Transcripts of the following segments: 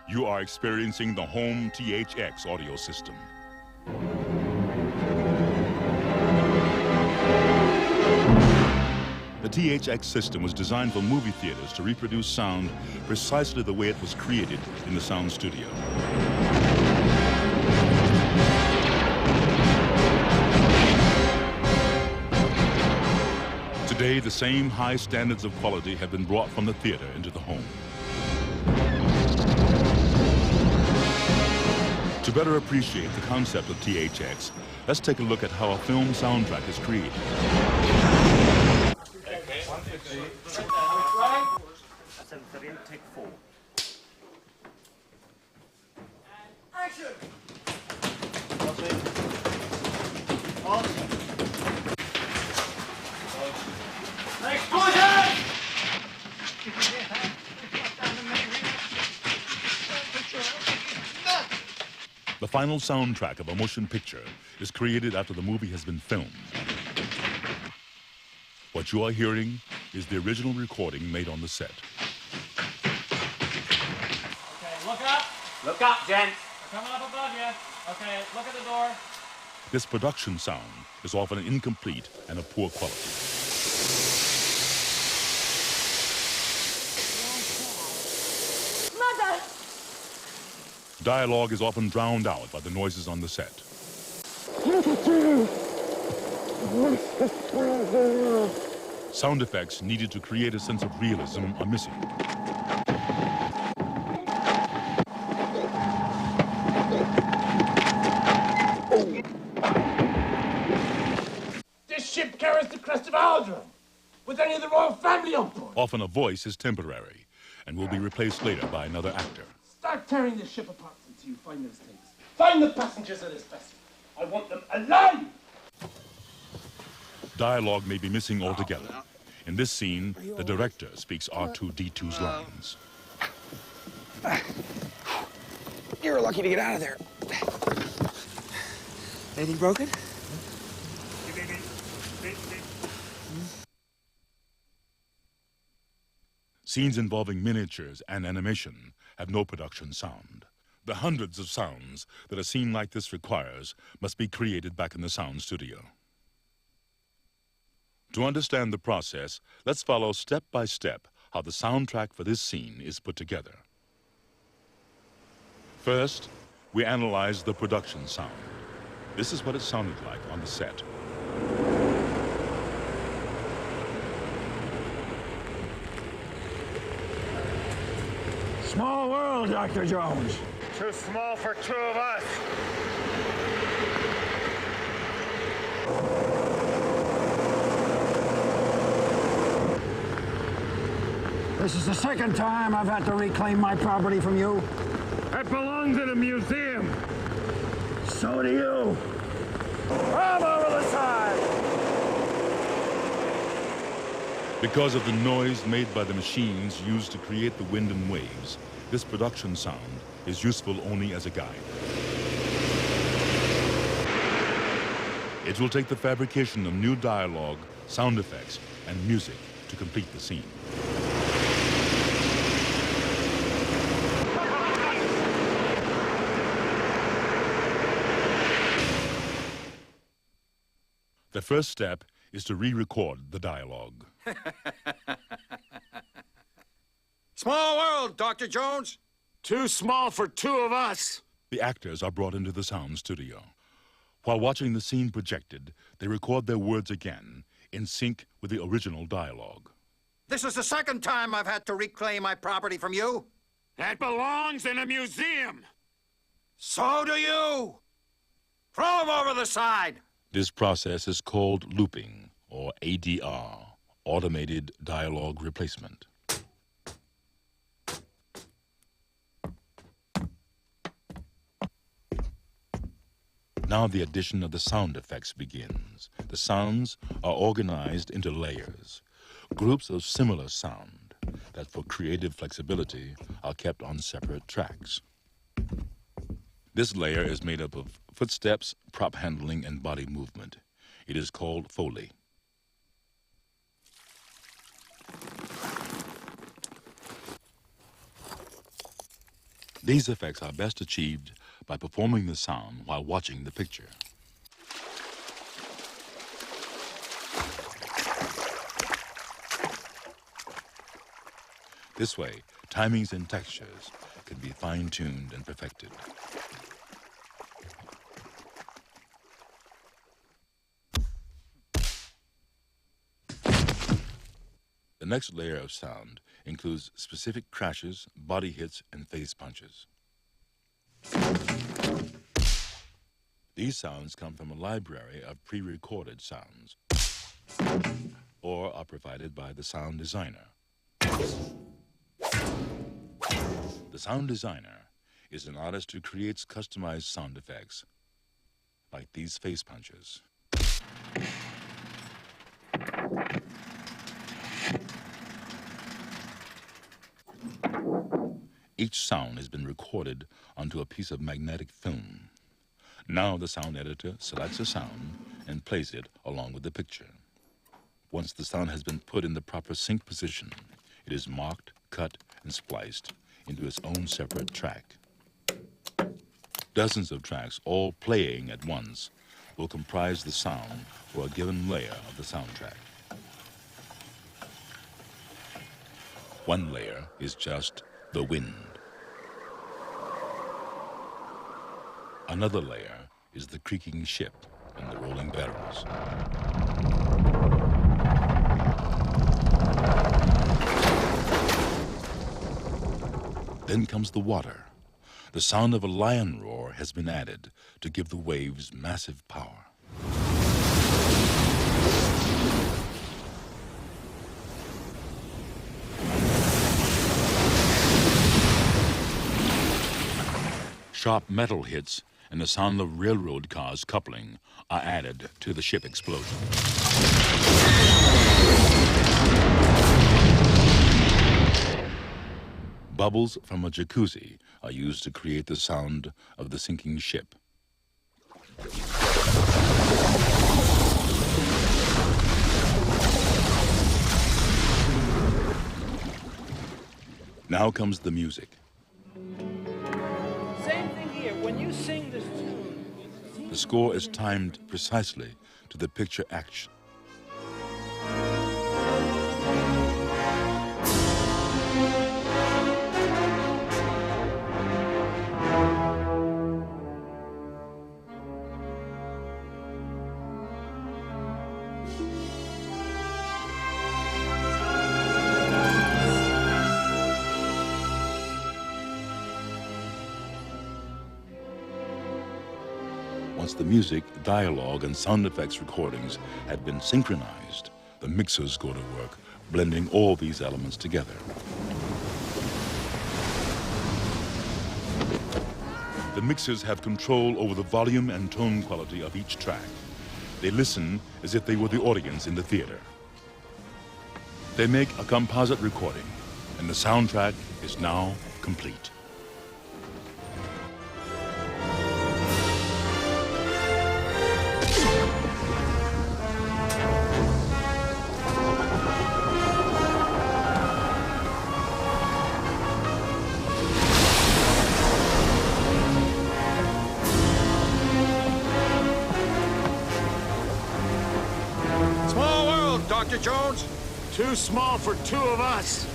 You are experiencing the home THX audio system. The THX system was designed for movie theaters to reproduce sound precisely the way it was created in the sound studio. Today, the same high standards of quality have been brought from the theater into the home. To better appreciate the concept of THX, let's take a look at how a film soundtrack is created. Okay. 150. Take 4. Action! Explosion! The final soundtrack of a motion picture is created after the movie has been filmed. What you are hearing is the original recording made on the set. Okay, look up. Look up, gents. They're coming up above you. Okay, look at the door. This production sound is often incomplete and of poor quality. Mother! Dialogue is often drowned out by the noises on the set. Sound effects needed to create a sense of realism are missing. This ship carries the crest of Aldrin, with any of the royal family on board. Often a voice is temporary and will be replaced later by another actor. Start tearing this ship apart until you find those things. Find the passengers of this vessel. I want them alive! Dialogue may be missing altogether. In this scene, the director speaks R2-D2's lines. You were lucky to get out of there. Anything broken? Scenes involving miniatures and animation have no production sound. The hundreds of sounds that a scene like this requires must be created back in the sound studio. To understand the process, let's follow step by step how the soundtrack for this scene is put together. First, we analyze the production sound. This is what it sounded like on the set. Small world, Dr. Jones. Too small for two of us. This is the second time I've had to reclaim my property from you. That belongs in a museum. So do you. I'm over the side. Because of the noise made by the machines used to create the wind and waves, this production sound is useful only as a guide. It will take the fabrication of new dialogue, sound effects, and music to complete the scene. The first step is to re-record the dialogue. Small world, Dr. Jones. Too small for two of us. The actors are brought into the sound studio. While watching the scene projected, they record their words again, in sync with the original dialogue. This is the second time I've had to reclaim my property from you. That belongs in a museum. So do you. Throw him over the side. This process is called looping, or ADR, Automated Dialogue Replacement. Now the addition of the sound effects begins. The sounds are organized into layers, groups of similar sound that for creative flexibility are kept on separate tracks. This layer is made up of footsteps, prop handling, and body movement. It is called Foley. These effects are best achieved by performing the sound while watching the picture. This way, timings and textures can be fine-tuned and perfected. The next layer of sound includes specific crashes, body hits, and face punches. These sounds come from a library of pre-recorded sounds or are provided by the sound designer. The sound designer is an artist who creates customized sound effects, like these face punches. Each sound has been recorded onto a piece of magnetic film. Now the sound editor selects a sound and plays it along with the picture. Once the sound has been put in the proper sync position, it is marked, cut, and spliced into its own separate track. Dozens of tracks, all playing at once, will comprise the sound for a given layer of the soundtrack. One layer is just the wind. Another layer is the creaking ship and the rolling barrels. Then comes the water. The sound of a lion roar has been added to give the waves massive power. Sharp metal hits and the sound of railroad cars coupling are added to the ship explosion. Bubbles from a jacuzzi are used to create the sound of the sinking ship. Now comes the music. Same thing here. When you sing this tune, The score is timed precisely to the picture action. Once the music, dialogue, and sound effects recordings had been synchronized, the mixers go to work, blending all these elements together. The mixers have control over the volume and tone quality of each track. They listen as if they were the audience in the theater. They make a composite recording, and the soundtrack is now complete. Small world, Dr. Jones. Too small for two of us.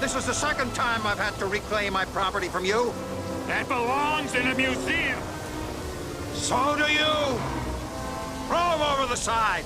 This is the second time I've had to reclaim my property from you. That belongs in a museum. So do you. Throw him over the side.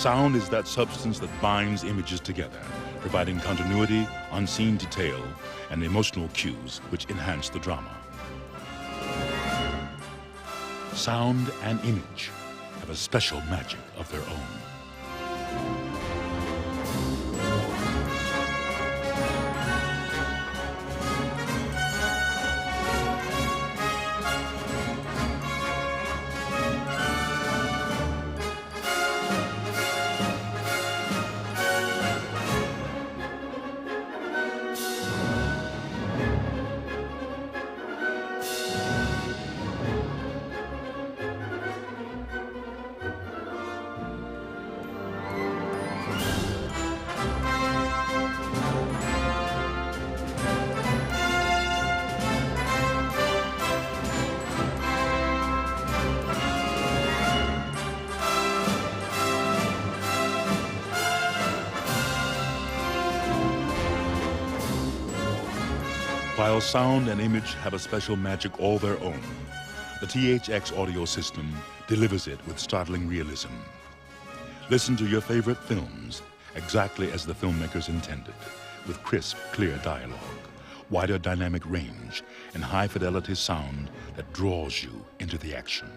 Sound is that substance that binds images together, providing continuity, unseen detail, and emotional cues which enhance the drama. Sound and image have a special magic of their own. While sound and image have a special magic all their own, the THX audio system delivers it with startling realism. Listen to your favorite films exactly as the filmmakers intended, with crisp, clear dialogue, wider dynamic range, and high-fidelity sound that draws you into the action.